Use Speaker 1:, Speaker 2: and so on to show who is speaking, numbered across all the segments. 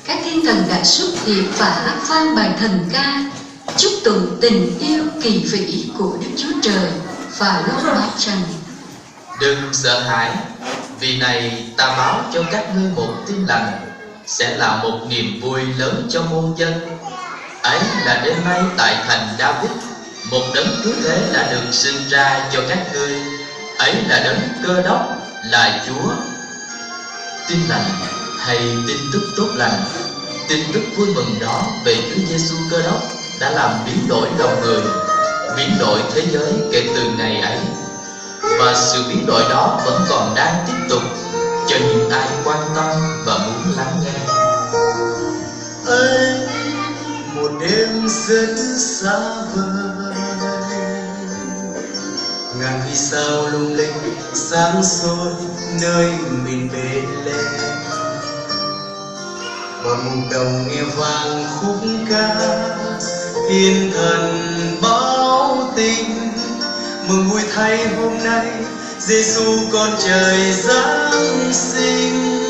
Speaker 1: các thiên thần đã xuất hiện và hát vang bài thần ca chúc tụng tình yêu kỳ vĩ của Đức Chúa Trời và lúc báo rằng:
Speaker 2: Đừng sợ hãi, vì này ta báo cho các ngươi một tin lành, sẽ là một niềm vui lớn cho muôn dân. Ấy là đêm nay tại thành David, một đấng cứu thế đã được sinh ra cho các ngươi. Ấy là đấng Cơ Đốc, là Chúa. Tin lành hay tin tức tốt lành, tin tức vui mừng đó về Chúa Giêsu Cơ Đốc đã làm biến đổi lòng người, biến đổi thế giới kể từ ngày ấy. Và sự biến đổi đó vẫn còn đang tiếp tục cho những ai quan tâm và muốn lắng nghe.
Speaker 3: Ấy một đêm rất xa vời, ngàn vì sao lung linh sáng soi nơi miền Bethlehem. Một mùng đồng nghe vang khúc ca, thiên thần báo tin mừng vui thay hôm nay Giêsu con trời giáng sinh.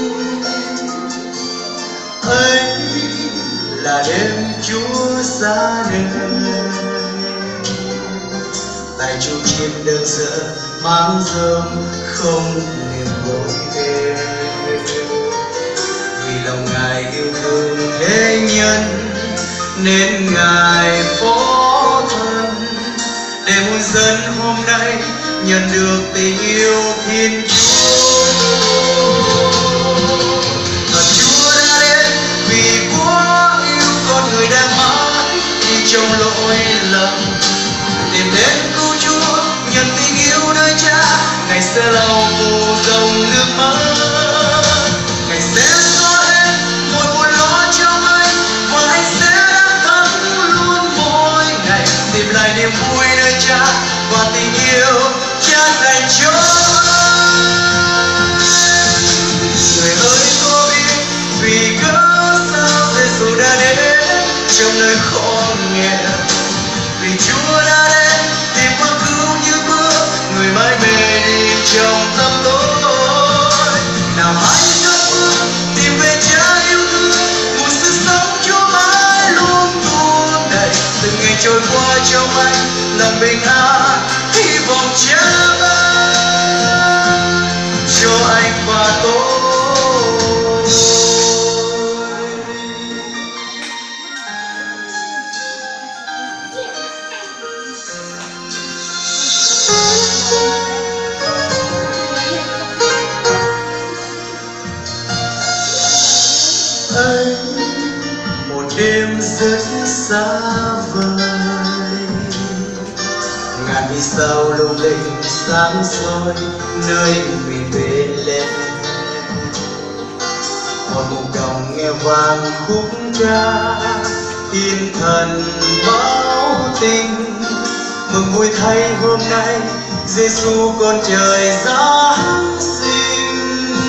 Speaker 3: Ấy là đêm Chúa ra đời, tại Chúa chiên đơn sơ mang rơm không niềm vui êm. Vì lòng Ngài yêu thương thế nhân nên Ngài phó thân, để muôn dân hôm nay nhận được tình yêu Thiên Chúa. Và Chúa đã đến vì quá yêu con người đang mãi đi trong lỗi lầm, tìm đến cứu Chúa nhận tình yêu nơi Cha. Ngài sẽ lau khô dòng nước mắt, Ngài sẽ xóa hết mọi buồn lo trong anh, và anh sẽ đắc thắng luôn mỗi ngày, tìm lại niềm vui nơi Cha và tình yêu Cha dành cho anh. Người ơi có biết vì cớ sao Giêsu đã đến trong nơi khó nghèo, vì Chúa đã đến tìm qua cứu như bước người mãi mê đi trong tâm tối. Nào hãy cất bước tìm về Cha yêu thương, một sự sống Chúa mãi luôn tuôn đầy. Từng ngày trôi qua trong anh lòng bình an, hy vọng Cha ban cho anh và tôi. Ấy một đêm rất xa vời, ngàn vì sao lung linh sáng soi nơi miền Bethlehem. Một mùng đồng nghe vang khúc ca, thiên thần báo tin mừng vui thay hôm nay Giêsu con trời giáng sinh.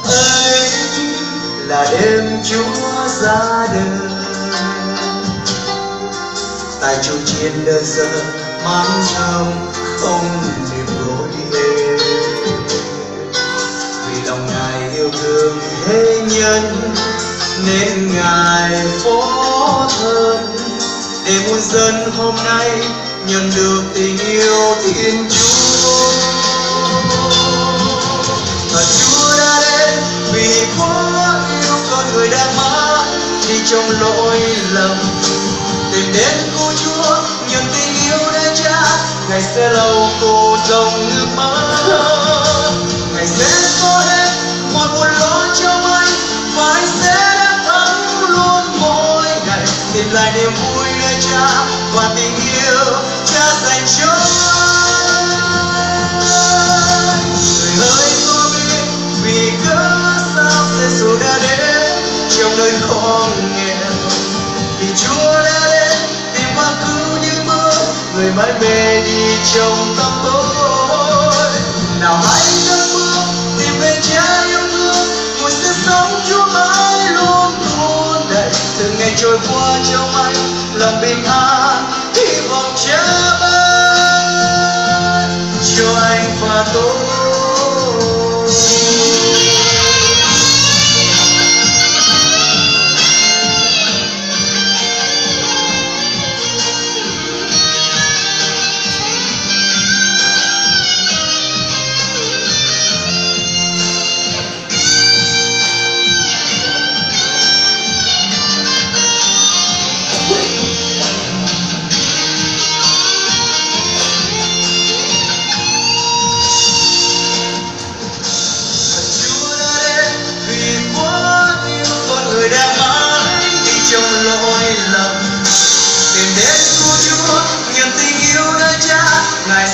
Speaker 3: Ấy là đêm Chúa ra đời, tại Chúa chiên đơn sơ mang rơm không niềm vui êm. Vì lòng Ngài yêu thương thế nhân nên Ngài phó thân, để muôn dân hôm nay nhận được tình yêu Thiên Chúa. Và Chúa đã đến vì quá yêu con người đang mãi đi trong lỗi lầm, tìm đến cứu Chúa nhận tình yêu nơi Cha. Ngài sẽ lau khô dòng nước mắt, Ngài sẽ xóa hết mọi buồn lo trong anh, và anh sẽ đắc thắng luôn mỗi ngày, tìm lại niềm vui nơi Cha và tình yêu Cha dành cho anh. Người ơi có biết vì cớ sao Giêsu đã đến trong nơi khó nghèo, vì Chúa đã đến tìm qua cứu những bước người mãi mê đi trong tâm tối. Nào hãy cất bước tìm về Cha yêu thương, một sự sống Chúa mãi luôn tuôn đầy. Từng ngày trôi qua trong anh lòng bình an, hy vọng Cha ban cho anh và tôi.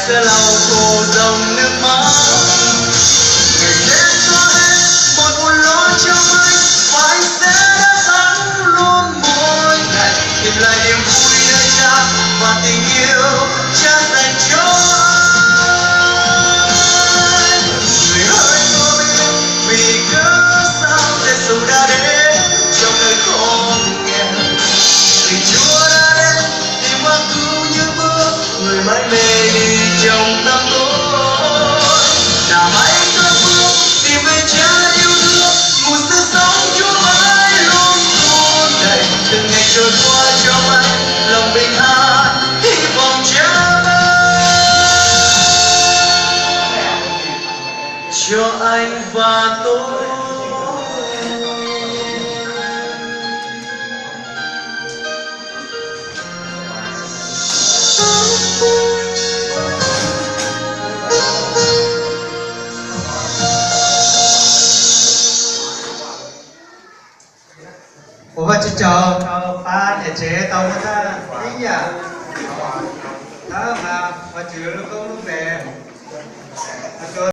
Speaker 3: sẽ lau khô dòng nước mắt. Người sẽ xóa hết mọi buồn lo trong anh và anh sẽ đã sẵn luôn mỗi ngày tìm lại niềm vui nơi cha và tình yêu cha dành cho anh. Người hỡi tôi biết vì cớ sao Giêsu đã đến trong nơi khó nghèo, vì Chúa đã đến tìm qua cứu như bước người mãi mê đi trong tâm tối. Nào hãy cất bước tìm về cha yêu thương, một sự sống Chúa mãi luôn luôn đầy. Từng ngày trôi qua trong anh lòng bình an, hy vọng cha ban cho anh và tôi.
Speaker 4: Ủa chị chờ ba nhà trẻ tao người ta thấy nhỉ? Đó mà chữ nó không lúc về